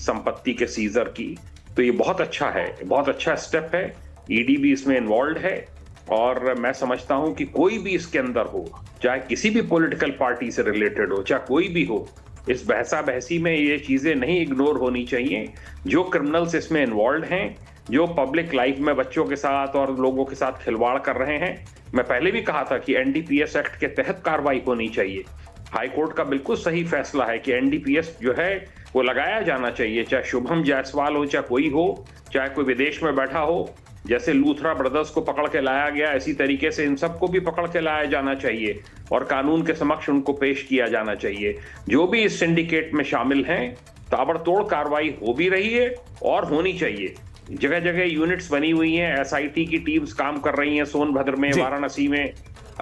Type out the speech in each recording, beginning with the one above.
संपत्ति के सीजर की। तो ये बहुत अच्छा है, बहुत अच्छा स्टेप है। ईडी भी इसमें इन्वॉल्व है और मैं समझता हूं कि कोई भी इसके अंदर हो, चाहे किसी भी पॉलिटिकल पार्टी से रिलेटेड हो, चाहे कोई भी हो, इस बहसा बहसी में ये चीजें नहीं इग्नोर होनी चाहिए। जो क्रिमिनल्स इसमें इन्वॉल्व हैं, जो पब्लिक लाइफ में बच्चों के साथ और लोगों के साथ खिलवाड़ कर रहे हैं, मैं पहले भी कहा था कि एनडीपीएस एक्ट के तहत कार्रवाई होनी चाहिए। हाई कोर्ट का बिल्कुल सही फैसला है कि एनडीपीएस जो है वो लगाया जाना चाहिए, चाहे शुभम जायसवाल हो, चाहे कोई हो, चाहे कोई विदेश में बैठा हो। जैसे लूथरा ब्रदर्स को पकड़ के लाया गया, इसी तरीके से इन सबको भी पकड़ के लाया जाना चाहिए और कानून के समक्ष उनको पेश किया जाना चाहिए। जो भी इस सिंडिकेट में शामिल हैं, ताबड़तोड़ कार्रवाई हो भी रही है और होनी चाहिए। जगह जगह यूनिट्स बनी हुई हैं, एसआईटी की टीम्स काम कर रही हैं, सोनभद्र में, वाराणसी में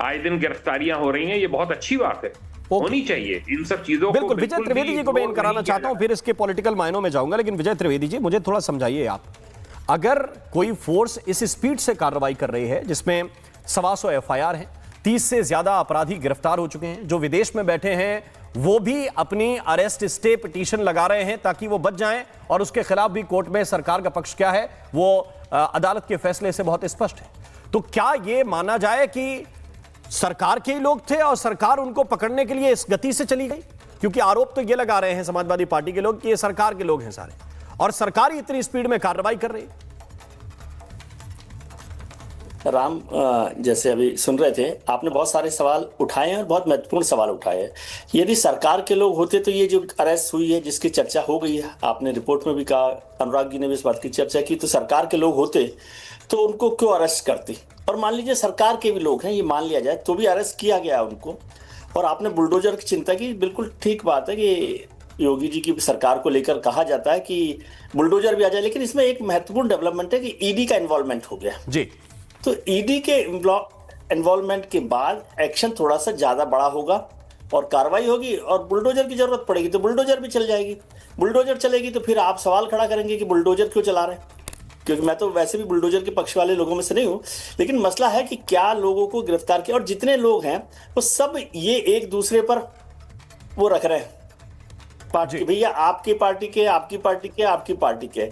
आए दिन गिरफ्तारियां हो रही हैं। ये बहुत अच्छी बात है, होनी चाहिए इन सब चीजों को। बिल्कुल, विजय त्रिवेदी जी को मैं कराना चाहता हूं, फिर इसके पॉलिटिकल मायनों में जाऊंगा। लेकिन विजय त्रिवेदी जी, मुझे थोड़ा समझाइए आप, अगर कोई फोर्स इस स्पीड से कार्रवाई कर रही है जिसमें 125 एफआईआर हैं, 30 से ज्यादा अपराधी गिरफ्तार हो चुके हैं, जो विदेश में बैठे हैं वो भी अपनी अरेस्ट स्टे पिटीशन लगा रहे हैं ताकि वो बच जाएं, और उसके खिलाफ भी कोर्ट में सरकार का पक्ष क्या है वो अदालत के फैसले से बहुत स्पष्ट है। तो क्या ये माना जाए कि सरकार के ही लोग थे और सरकार उनको पकड़ने के लिए इस गति से चली गई? क्योंकि आरोप तो ये लगा रहे हैं समाजवादी पार्टी के लोग कि ये सरकार के लोग हैं सारे, और सरकार ही इतनी स्पीड में कार्रवाई कर रही है। राम, जैसे अभी सुन रहे थे, आपने बहुत सारे सवाल उठाए हैं और बहुत महत्वपूर्ण सवाल उठाए हैं। यदि सरकार के लोग होते तो ये जो अरेस्ट हुई है, जिसकी चर्चा हो गई है, आपने रिपोर्ट में भी कहा, अनुराग जी ने भी इस बात की चर्चा की, तो सरकार के लोग होते तो उनको क्यों अरेस्ट करते? और मान लीजिए सरकार के भी लोग हैं, ये मान लिया जाए, तो भी अरेस्ट किया गया उनको। और आपने बुलडोजर की चिंता की, बिल्कुल ठीक बात है कि योगी जी की सरकार को लेकर कहा जाता है कि बुलडोजर भी आ जाए, लेकिन इसमें एक महत्वपूर्ण डेवलपमेंट है कि ईडी का इन्वॉल्वमेंट हो गया जी। तो ईडी के इन्वॉल्वमेंट के बाद एक्शन थोड़ा सा ज्यादा बड़ा होगा और कार्रवाई होगी, और बुलडोजर की जरूरत पड़ेगी तो बुलडोजर भी चल जाएगी। बुलडोजर चलेगी तो फिर आप सवाल खड़ा करेंगे कि बुलडोजर क्यों चला रहे हैं, क्योंकि मैं तो वैसे भी बुलडोजर के पक्ष वाले लोगों में से नहीं हूं। लेकिन मसला है कि क्या लोगों को गिरफ्तार किया, और जितने लोग हैं वो सब ये एक दूसरे पर वो रख रहे हैं पार्टी, भैया आपकी पार्टी के, आपकी पार्टी के, आपकी पार्टी के।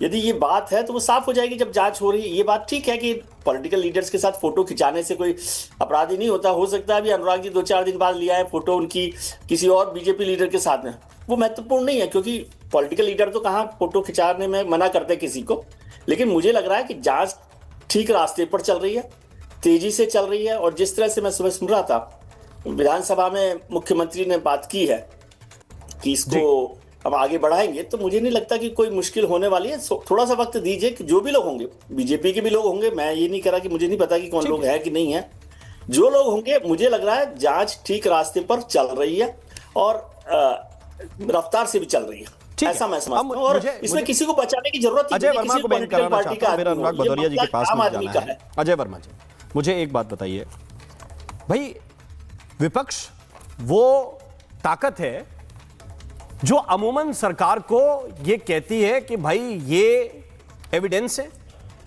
यदि ये बात है तो वो साफ हो जाएगी जब जांच हो रही है। ये बात ठीक है कि पॉलिटिकल लीडर्स के साथ फोटो खिंचाने से कोई अपराधी नहीं होता। हो सकता है अभी अनुराग जी 2-4 दिन बाद लिया है फोटो उनकी किसी और बीजेपी लीडर के साथ में, वो महत्वपूर्ण नहीं है, क्योंकि पॉलिटिकल लीडर तो कहाँ फोटो खिंचाने में मना करते किसी को। लेकिन मुझे लग रहा है कि जांच ठीक रास्ते पर चल रही है, तेजी से चल रही है। और जिस तरह से मैं सुबह सुन रहा था, विधानसभा में मुख्यमंत्री ने बात की है कि इसको अब आगे बढ़ाएंगे, तो मुझे नहीं लगता कि कोई मुश्किल होने वाली है। थोड़ा सा वक्त दीजिए कि जो भी लोग होंगे, बीजेपी के भी लोग होंगे, मैं ये नहीं कह रहा कि मुझे नहीं पता कि कौन लोग है कि नहीं है, जो लोग होंगे, मुझे लग रहा है जांच ठीक रास्ते पर चल रही है और रफ्तार से भी चल रही है, ऐसा मैं समझता हूं। और इसमें किसी को बचाने की जरूरत अजय वर्मा को मैं कराना चाहता हूं, मेरा अनुराग भदौरिया जी के पास में जाना है। अजय वर्मा जी, मुझे एक बात बताइए भाई, विपक्ष वो ताकत है जो अमूमन सरकार को ये कहती है कि भाई ये एविडेंस है,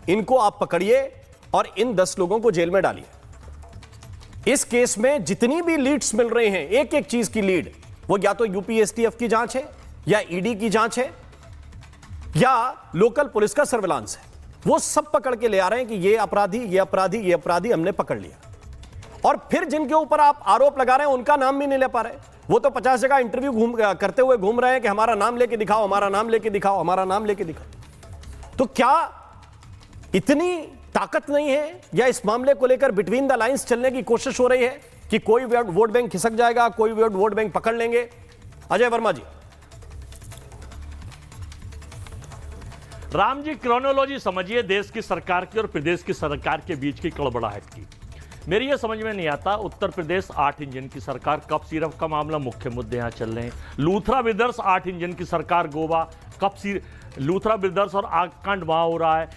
इनको आप पकड़िए और इन 10 लोगों को जेल में डालिए। इस केस में जितनी भी लीड्स मिल रही हैं, एक एक चीज की लीड, वो या तो यूपीएसटीएफ की जांच है, या ईडी की जांच है, या लोकल पुलिस का सर्विलांस है, वो सब पकड़ के ले आ रहे हैं कि ये अपराधी, ये अपराधी, ये अपराधी हमने पकड़ लिया। और फिर जिनके ऊपर आप आरोप लगा रहे हैं उनका नाम भी नहीं ले पा रहे, वो तो 50 जगह इंटरव्यू करते हुए घूम रहे हैं कि हमारा नाम लेके दिखाओ, हमारा नाम लेके दिखाओ, हमारा नाम लेके दिखाओ। तो क्या इतनी ताकत नहीं है, या इस मामले को लेकर बिटवीन द लाइंस चलने की कोशिश हो रही है कि कोई वोट बैंक खिसक जाएगा, कोई वोट बैंक पकड़ लेंगे? अजय वर्मा जी। राम जी, क्रोनोलॉजी समझिए देश की सरकार की और प्रदेश की सरकार के बीच की कड़बड़ाहट की। मेरी ये समझ में नहीं आता, उत्तर प्रदेश 8 इंजन की सरकार, कब सिरफ का मामला मुख्य मुद्दे यहाँ चल रहे हैं। लूथरा ब्रदर्स 8 इंजन की सरकार, गोवा, कब लूथरा ब्रदर्स और आगकांड वहाँ हो रहा है।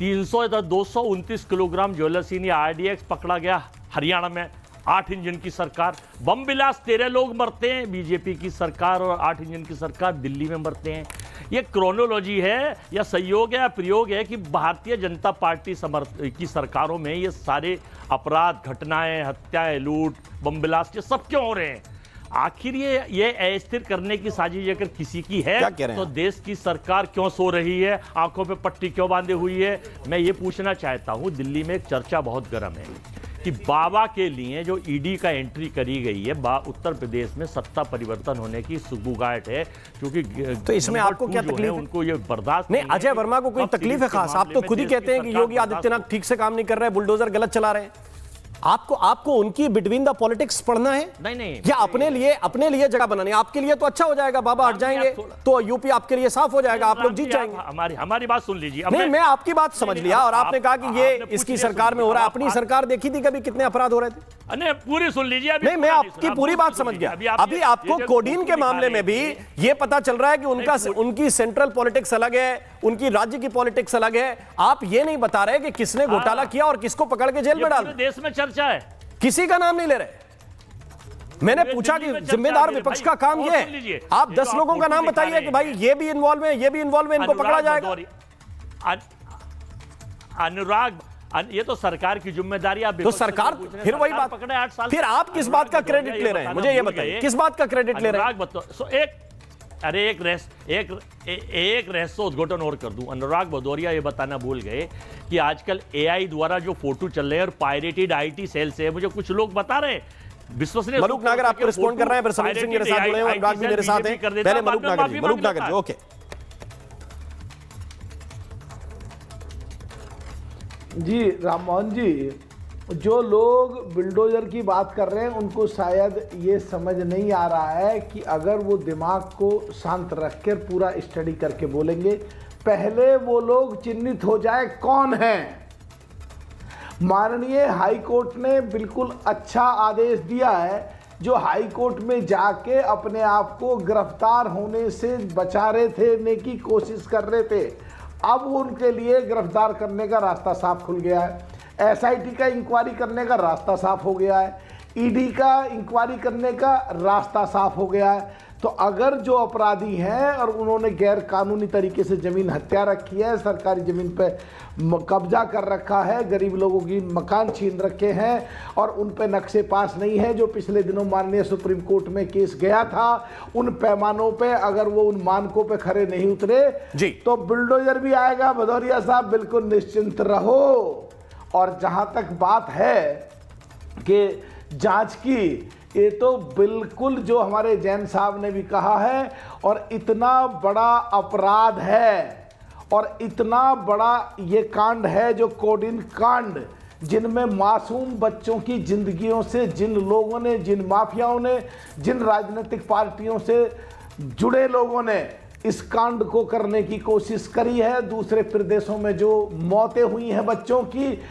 229 किलोग्राम ज्वेलर्स या आरडीएक्स पकड़ा गया हरियाणा में, 8 इंजन की सरकार। बम बिलास 13 लोग मरते हैं, बीजेपी की सरकार, और 8 इंजन की सरकार दिल्ली में मरते हैं। ये क्रोनोलॉजी है या संयोग है या प्रयोग है कि भारतीय जनता पार्टी की सरकारों में ये सारे अपराध, घटनाएं, हत्याएं, लूट, बम बिलास, ये सब क्यों हो रहे हैं? आखिर ये अस्थिर करने की साजिश अगर किसी की है क्या कह रहे हैं तो देश की सरकार क्यों सो रही है, आंखों पे पट्टी क्यों बांधे हुई है? मैं ये पूछना चाहता हूं। दिल्ली में एक चर्चा बहुत गर्म है कि बाबा के लिए जो ईडी का एंट्री करी गई है, उत्तर प्रदेश में सत्ता परिवर्तन होने की सुगबुगाहट है, क्योंकि तो इसमें आपको क्या तकलीफ है? उनको ये बर्दाश्त नहीं, अजय वर्मा को कोई तकलीफ है खास? आप तो खुद ही कहते हैं कि योगी आदित्यनाथ ठीक से काम नहीं कर रहे, बुलडोजर गलत चला रहे हैं। आपको उनकी बिटवीन द पॉलिटिक्स पढ़ना है? नहीं, या अपने लिए जगह बनानी है? आपके लिए तो अच्छा हो जाएगा, बाबा हट जाएंगे तो यूपी आपके लिए साफ हो जाएगा, आप लोग जीत जाएंगे। हमारी बात सुन लीजिए। नहीं, मैं आपकी बात समझ लिया, और आपने कहा कि ये इसकी सरकार में हो रहा है। अपनी सरकार देखी थी कभी कितने अपराध हो रहे थे? नहीं, पूरी सुन लीजिए। नहीं, मैं आपकी पूरी बात समझ गया। अभी आपको कोडीन के मामले में भी ये पता चल रहा है कि उनकी सेंट्रल पॉलिटिक्स अलग है, उनकी राज्य की पॉलिटिक्स अलग है। आप ये नहीं बता रहे कि किसने घोटाला किया और किसको पकड़ के जेल में डाला। देश में चर्चा है, किसी का नाम नहीं ले रहे। मैंने पूछा कि जिम्मेदार विपक्ष का काम यह है, आप 10 लोगों का नाम बताइए कि भाई ये भी इन्वॉल्व है, ये भी इन्वॉल्व है, इनको पकड़ा जाएगा। अनुराग, ये तो सरकार की जिम्मेदारी। आप तो सरकार, फिर वही बात, पकड़े 8 साल, फिर आप किस बात का क्रेडिट ले रहे हैं? मुझे ये बताइए, किस बात का क्रेडिट ले रहे हैं? एक रहस्योद्घाटन और कर दूं। अनुराग भदौरिया ये बताना भूल गए कि आजकल एआई द्वारा जो फोटो चल रहे हैं और पायरेटेड आईटी सेल से, मुझे कुछ लोग बता रहे हैं, विश्वसनीय। मलूक नागर आपको रिस्पॉन्ड कर रहे हैं, फिर समीर सिंह मेरे साथ जुड़े हैं, अनुराग भी मेरे साथ हैं। पहले मलूक नागर जी, ओके जी। राममोहन जी, जो लोग बिल्डोजर की बात कर रहे हैं उनको शायद ये समझ नहीं आ रहा है कि अगर वो दिमाग को शांत रखकर पूरा स्टडी करके बोलेंगे, पहले वो लोग चिन्हित हो जाए कौन है। माननीय हाई कोर्ट ने बिल्कुल अच्छा आदेश दिया है, जो हाई कोर्ट में जाके अपने आप को गिरफ्तार होने से बचा रहे थे, की कोशिश कर रहे थे, अब उनके लिए गिरफ्तार करने का रास्ता साफ खुल गया है। एसआईटी का इंक्वायरी करने का रास्ता साफ हो गया है, ईडी का इंक्वायरी करने का रास्ता साफ हो गया है। तो अगर जो अपराधी हैं और उन्होंने गैर कानूनी तरीके से ज़मीन हत्या रखी है, सरकारी ज़मीन पे कब्जा कर रखा है, गरीब लोगों की मकान छीन रखे हैं और उन पे नक्शे पास नहीं है, जो पिछले दिनों माननीय सुप्रीम कोर्ट में केस गया था, उन पैमानों पे अगर वो उन मानकों पे खरे नहीं उतरे जी, तो बुलडोजर भी आएगा। भदौरिया साहब बिल्कुल निश्चिंत रहो। और जहां तक बात है कि जांच की, ये तो बिल्कुल जो हमारे जैन साहब ने भी कहा है, और इतना बड़ा अपराध है और इतना बड़ा ये कांड है जो कोडीन कांड, जिनमें मासूम बच्चों की जिंदगियों से जिन लोगों ने, जिन माफियाओं ने, जिन राजनीतिक पार्टियों से जुड़े लोगों ने इस कांड को करने की कोशिश करी है, दूसरे प्रदेशों में जो मौतें हुई हैं बच्चों की,